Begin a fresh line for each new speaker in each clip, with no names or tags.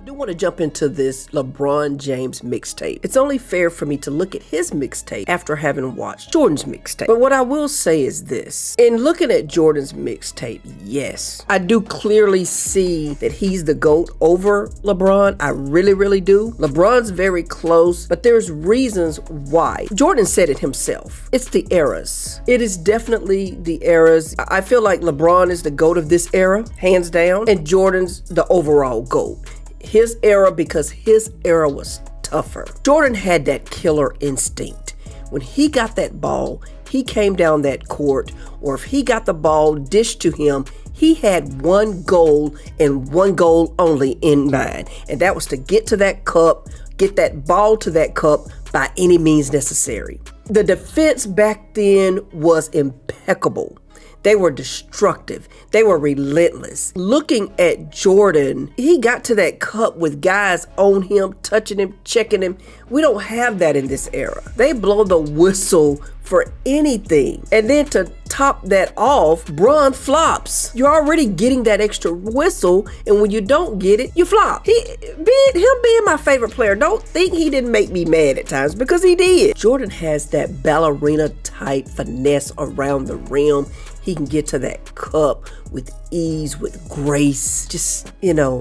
do want to jump into this LeBron James mixtape. It's only fair for me to look at his mixtape after having watched Jordan's mixtape. But what I will say is this. In looking at Jordan's mixtape, yes, I do clearly see that he's the GOAT over LeBron. I really, really do. LeBron's very close, but there's reasons why. Jordan said it himself. It's the eras. It is definitely the eras. I feel like LeBron is the GOAT of this era, hands down, and Jordan's the overall GOAT. His era, because his era was tougher. Jordan had that killer instinct. When he got that ball, he came down that court, or if he got the ball dished to him, he had one goal and one goal only in mind, and that was to get to that cup, get that ball to that cup by any means necessary. The defense back then was impeccable. They were destructive. They were relentless. Looking at Jordan, he got to that cup with guys on him, touching him, checking him. We don't have that in this era. They blow the whistle for anything. And then to top that off, Bron flops. You're already getting that extra whistle, and when you don't get it, you flop. Him being my favorite player, don't think he didn't make me mad at times, because he did. Jordan has that ballerina type finesse around the rim. He can get to that cup with ease, with grace. Just,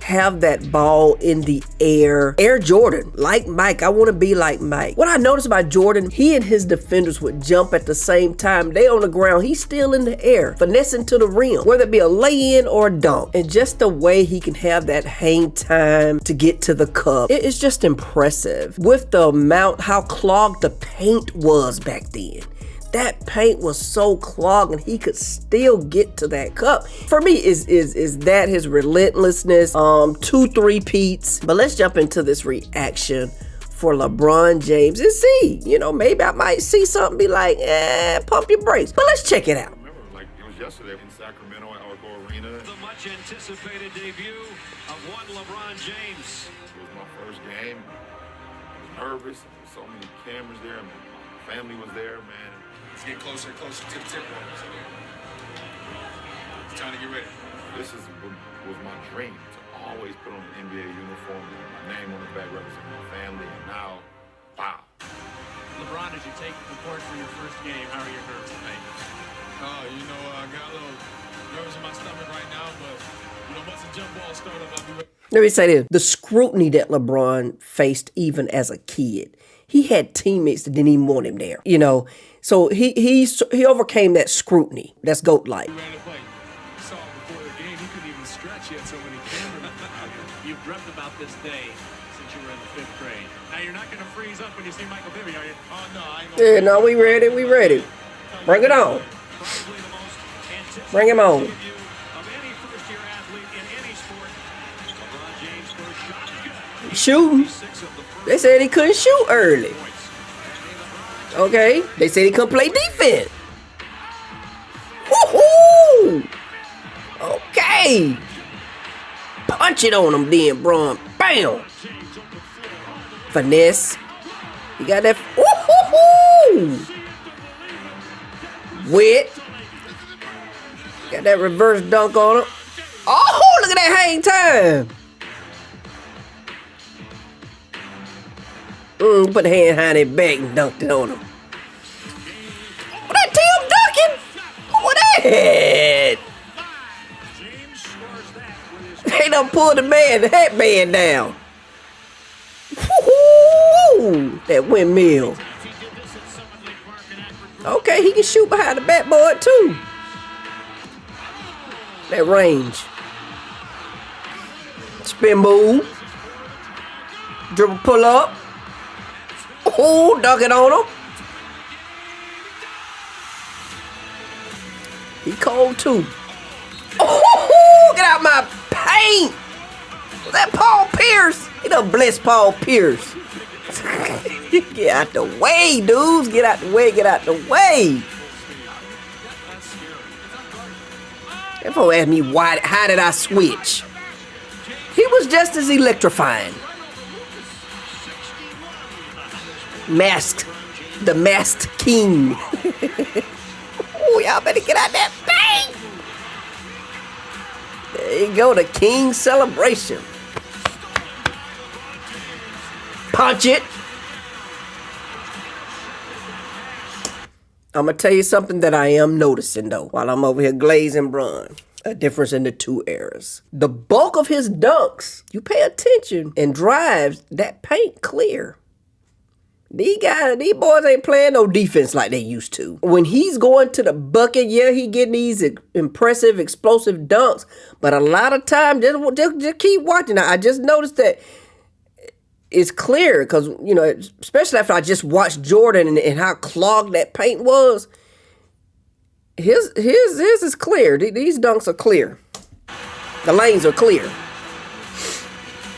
have that ball in the air. Air Jordan, like Mike. I want to be like Mike. What I noticed about Jordan, he and his defenders would jump at the same time. They on the ground, he's still in the air, finessing to the rim, whether it be a lay-in or a dunk. And just the way he can have that hang time to get to the cup, it's just impressive. With the amount, how clogged the paint was back then. That paint was so clogged, and he could still get to that cup. For me, is that his relentlessness, 2 3-peats. But let's jump into this reaction for LeBron James and see, maybe I might see something, be like, pump your brakes. But let's check it out.
I remember, like, it was yesterday in Sacramento at Arco Arena.
The much anticipated debut of one LeBron James.
It was my first game. I was nervous. There were so many cameras there. My family was there, man.
Get closer and closer to the tip line. It's time to get ready.
This was my dream, to always put on an NBA uniform and my name on the back representing my family, and now, wow.
LeBron, as you take the court for your first game, how are your nerves tonight?
I got a little nerves in my stomach right now, but once the jump ball started, I'll be ready.
Let me say this, the scrutiny that LeBron faced even as a kid, he had teammates that didn't even want him there, So he overcame that scrutiny. That's GOAT-like.
We ran a play. Saw him before the game. He couldn't even stretch. He had so many cameras out here.
You've dreamt about this day since you were in the 5th grade. Now you're not going to freeze up when you see Michael Bibby, are you?
Oh, no, I ain't gonna.
Yeah, no, we ready. Bring it on.
Probably the most anticipated
Bring him on.
debut of any first-year athlete in any sport. LeBron James first shot is good.
Shooting.
6 of the first
They said he couldn't shoot early.
points.
Okay. They said he couldn't play defense. Woo-hoo! Okay. Punch it on him then, Bron. Bam. Finesse. He got that. Woo-hoo-hoo! Wet. Got that reverse dunk on him. Oh, look at that hang time. Put the hand behind his back and dunked it on him. What that Tim Duncan? What that? They done pulled the headband down. Woo-hoo! That windmill. Okay, he can shoot behind the backboard too. That range. Spin move. Dribble pull up. Oh, dunk it on him. He cold too. Oh, get out my paint. Was that Paul Pierce? He done blessed Paul Pierce. Get out the way, dudes. Get out the way. That fool asked me how did I switch? He was just as electrifying. The masked king. Oh, y'all better get out that paint. There you go, the king celebration. punch it. I'm going to tell you something that I am noticing, though, while I'm over here glazing Bron. A difference in the two eras. The bulk of his dunks, you pay attention, and drives that paint clear. These boys ain't playing no defense like they used to. When he's going to the bucket, yeah, he getting these impressive, explosive dunks. But a lot of times, just keep watching. I just noticed that it's clear because, you know, especially after I just watched Jordan and how clogged that paint was. His is clear. These dunks are clear. The lanes are clear.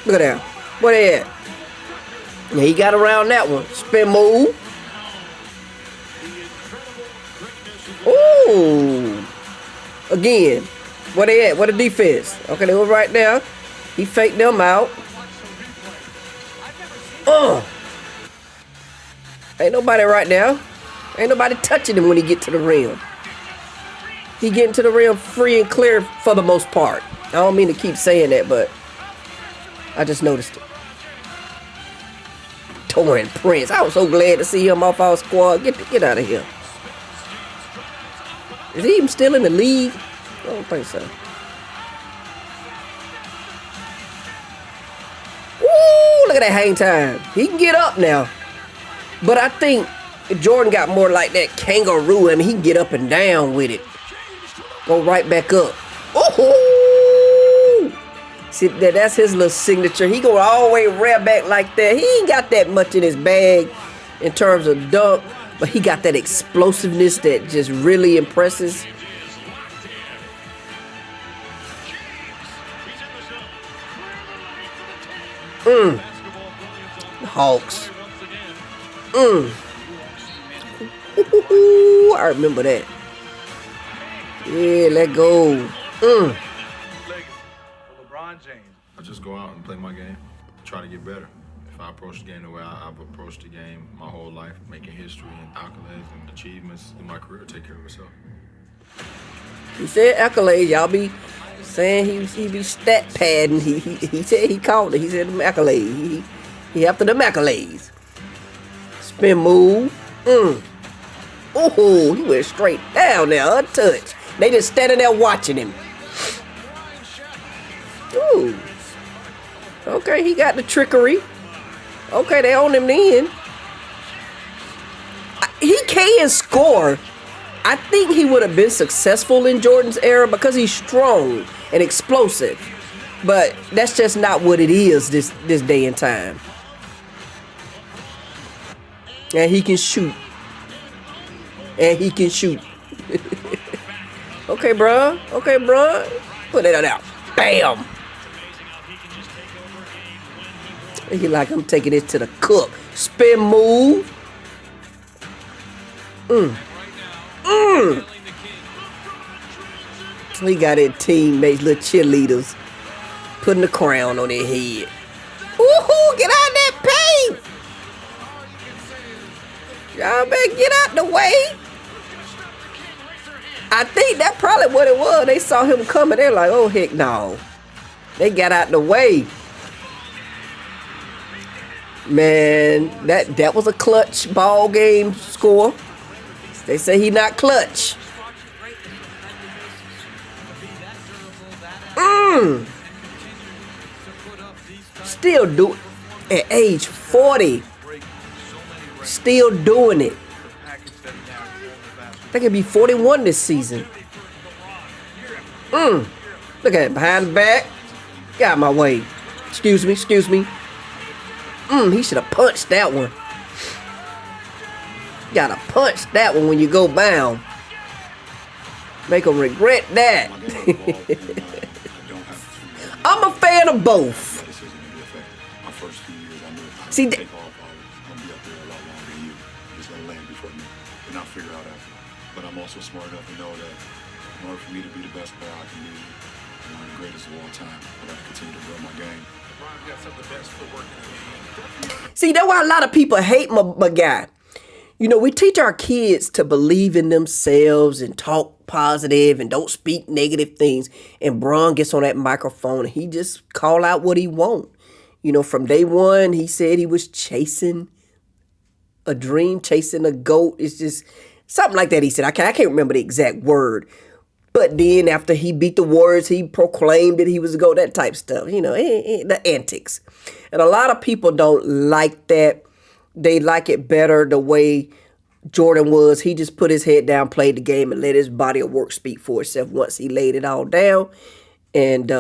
Look at that. What they at? Yeah, he got around that one. Spin move. Ooh. Again. Where they at? Where the defense? Okay, they were right there. He faked them out. Ain't nobody right now. Ain't nobody touching him when he get to the rim. He getting to the rim free and clear for the most part. I don't mean to keep saying that, but I just noticed it. Taurean Prince. I was so glad to see him off our squad. Get out of here. Is he even still in the league? I don't think so. Woo! Look at that hang time. He can get up now. But I think Jordan got more like that kangaroo. I mean, he can get up and down with it. Go right back up. Oh! See, that's his little signature. He go all the way right back like that. He ain't got that much in his bag in terms of dunk, but he got that explosiveness that just really impresses. Hawks. I remember that. Yeah, let go.
LeBron James. I just go out and play my game, try to get better. If I approach the game the way I've approached the game my whole life, making history and accolades and achievements in my career, take care of myself.
He said accolades. Y'all be saying he be stat padding. He said he called it. He said them accolades. He after them accolades. Spin move. Oh, he went straight down there, untouched. They just standing there watching him. Ooh. Okay, he got the trickery. Okay, they own him then. He can score. I think he would have been successful in Jordan's era because he's strong and explosive. But that's just not what it is this day and time. And he can shoot. And he can shoot. Okay, bro. Okay, bro. Put it out. Bam. He like, I'm taking this to the cook. Spin move. He got his teammates, little cheerleaders, putting the crown on their head. Woohoo! Get out of that paint! Y'all better get out the way. I think that's probably what it was. They saw him coming. They're like, oh, heck no. They got out the way. Man, that was a clutch ball game score. They say he not clutch. Still do it at age 40. Still doing it. They could be 41 this season. Look at it, behind the back. Get out of my way. Excuse me. He should have punched that one. Gotta punch that one when you go bound. Make him regret that. I'm a fan of both. See,
but I'm also smart enough to know that in order for me to be the best player I can be, one of the greatest of all time, I got to continue to build my game. LeBron's got some of the best footwork in the game.
See, that's why a lot of people hate my guy. You know, we teach our kids to believe in themselves and talk positive and don't speak negative things. And Bron gets on that microphone and he just call out what he want. You know, from day one, he said he was chasing a dream, chasing a goat. It's just something like that. He said, I can't remember the exact word. But then after he beat the Warriors, he proclaimed that he was a GOAT, that type stuff, you know, the antics. And a lot of people don't like that. They like it better the way Jordan was. He just put his head down, played the game, and let his body of work speak for itself once he laid it all down. And,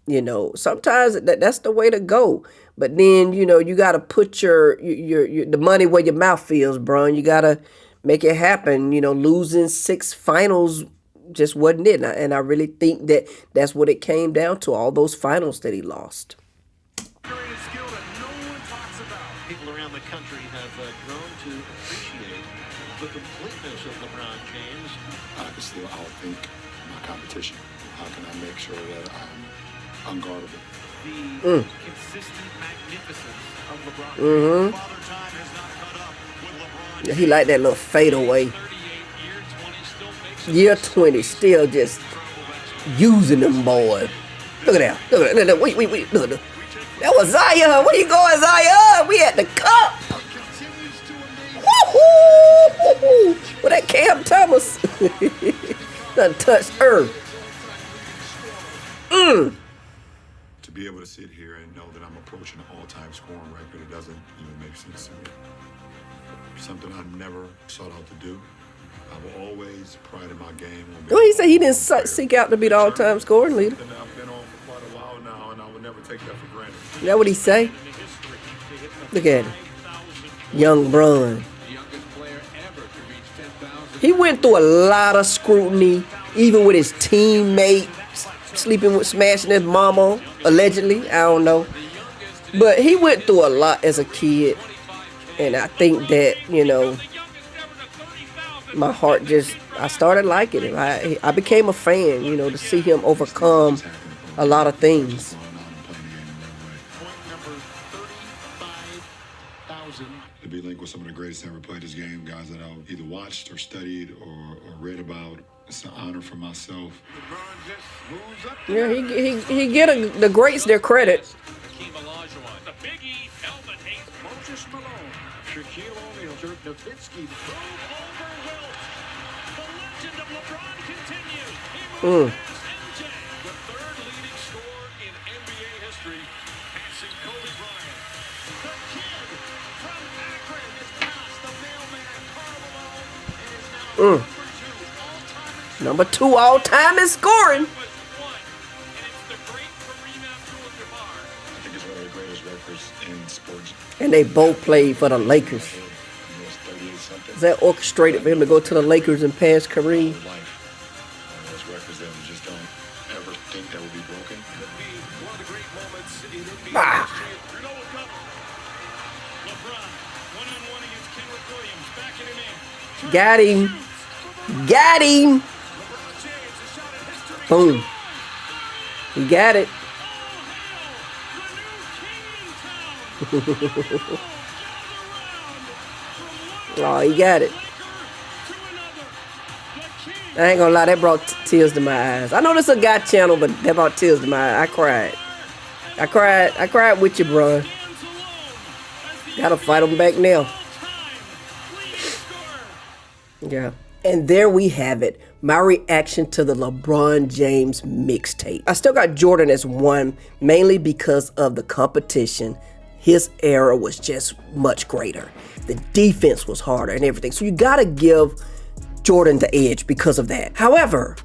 you know, sometimes that's the way to go. But then, you know, you got to put the money where your mouth feels, bro. And you got to make it happen. You know, losing 6 finals just wasn't it. And I really think that that's what it came down to, all those finals that he lost.
Skill that no one talks about.
People around the country have grown to appreciate the completeness of LeBron James.
I can still outthink my competition. How can I make sure that I'm unguardable?
The consistent magnificence of LeBron. Father time has not caught up with LeBron.
Yeah, he like that little fadeaway.
38 year 20 still makes
Year 20, still just using them boys. Look at that. Look at that. Wait. Look at that. That was Zion. Where you going, Zion? We at the cup. Woo-hoo! With that Cam Thomas. Done touched earth.
To be able to sit here and know that I'm approaching an all-time scoring record, it doesn't even make sense to me. Something I never sought out to do. I've always prided my game on being.
Well, he said he didn't seek out to be the all-time scoring leader.
Something I've been on for quite a while now, and I would never take that for granted.
Is that what he say? Look at him. Young Bron.
The youngest player ever to reach 10,000.
He went through a lot of scrutiny, even with his teammate, smashing his mama, allegedly. I don't know. But he went through a lot as a kid. And I think that, you know, my heart I started liking him. I became a fan, you know, to see him overcome a lot of things.
To be linked with some of the greatest that ever played this game, guys that I've either watched or studied or read about. It's an honor for myself.
Yeah, he get the greats their credit.
Hakeem Olajuwon. The Big E, Elvin Hayes, Moses Malone, Shaquille O'Neal, Dirk Nowitzki. Move over Wilt. The legend of LeBron continues. He moves MJ. The third leading scorer in NBA history, passing Kobe Bryant. The kid from Akron has passed the mailman, Karl Malone, and is now
Number 2 all-time in scoring.
and it's the great Kareem Abdul-Jabbar.
I think it's one of the greatest records in sports.
And they both played for the Lakers.
It's 38-something.
Is that orchestrated for him to go to the Lakers and pass Kareem?
Life. One of those records that we just don't ever think that would be broken.
Could be one of the great moments in NBA
Ah.
history. You know what's coming. LeBron, one-on-one against Kenrich Williams, backing him in.
Got him. Got him.
LeBron James, a shot at history.
Boom. He got it. Oh, he got it. I ain't gonna lie, that brought tears to my eyes. I know this is a guy channel, but that brought tears to my eyes. I cried with you, bro. Gotta fight him back now. Yeah. And there we have it. My reaction to the LeBron James mixtape. I still got Jordan as 1, mainly because of the competition. His era was just much greater. The defense was harder and everything. So you gotta give Jordan the edge because of that. However,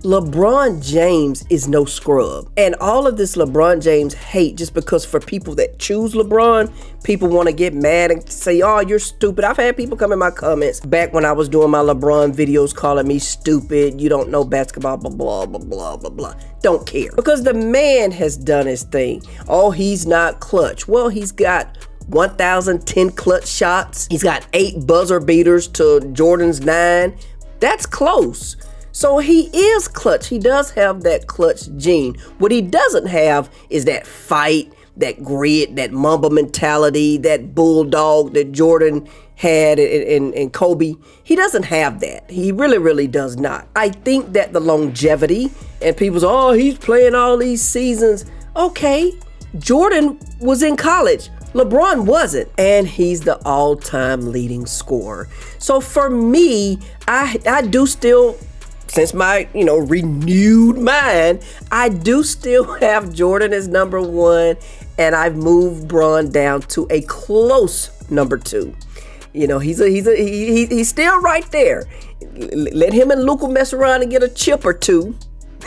LeBron James is no scrub. And all of this LeBron James hate, just because for people that choose LeBron, people want to get mad and say, oh, you're stupid. I've had people come in my comments back when I was doing my LeBron videos calling me stupid. You don't know basketball, blah, blah, blah, blah, blah, blah. Don't care. Because the man has done his thing. Oh, he's not clutch. Well, he's got 1,010 clutch shots. He's got 8 buzzer beaters to Jordan's 9. That's close. So he is clutch. He does have that clutch gene. What he doesn't have is that fight, that grit, that Mamba mentality, that bulldog that Jordan had in Kobe. He doesn't have that. He really, really does not. I think that the longevity and people's, oh, he's playing all these seasons. Okay, Jordan was in college. LeBron wasn't, and he's the all-time leading scorer. So for me, I do still, since my, renewed mind, I do still have Jordan as number one, and I've moved Bron down to a close number two. He's still right there. Let him and Luka mess around and get a chip or two.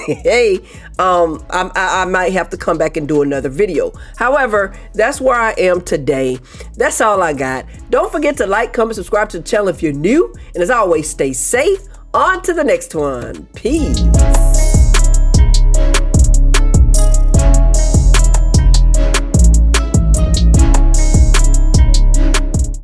Hey, I might have to come back and do another video. However, that's where I am today. That's all I got. Don't forget to like, comment, subscribe to the channel if you're new. And as always, stay safe. On to the next one. Peace.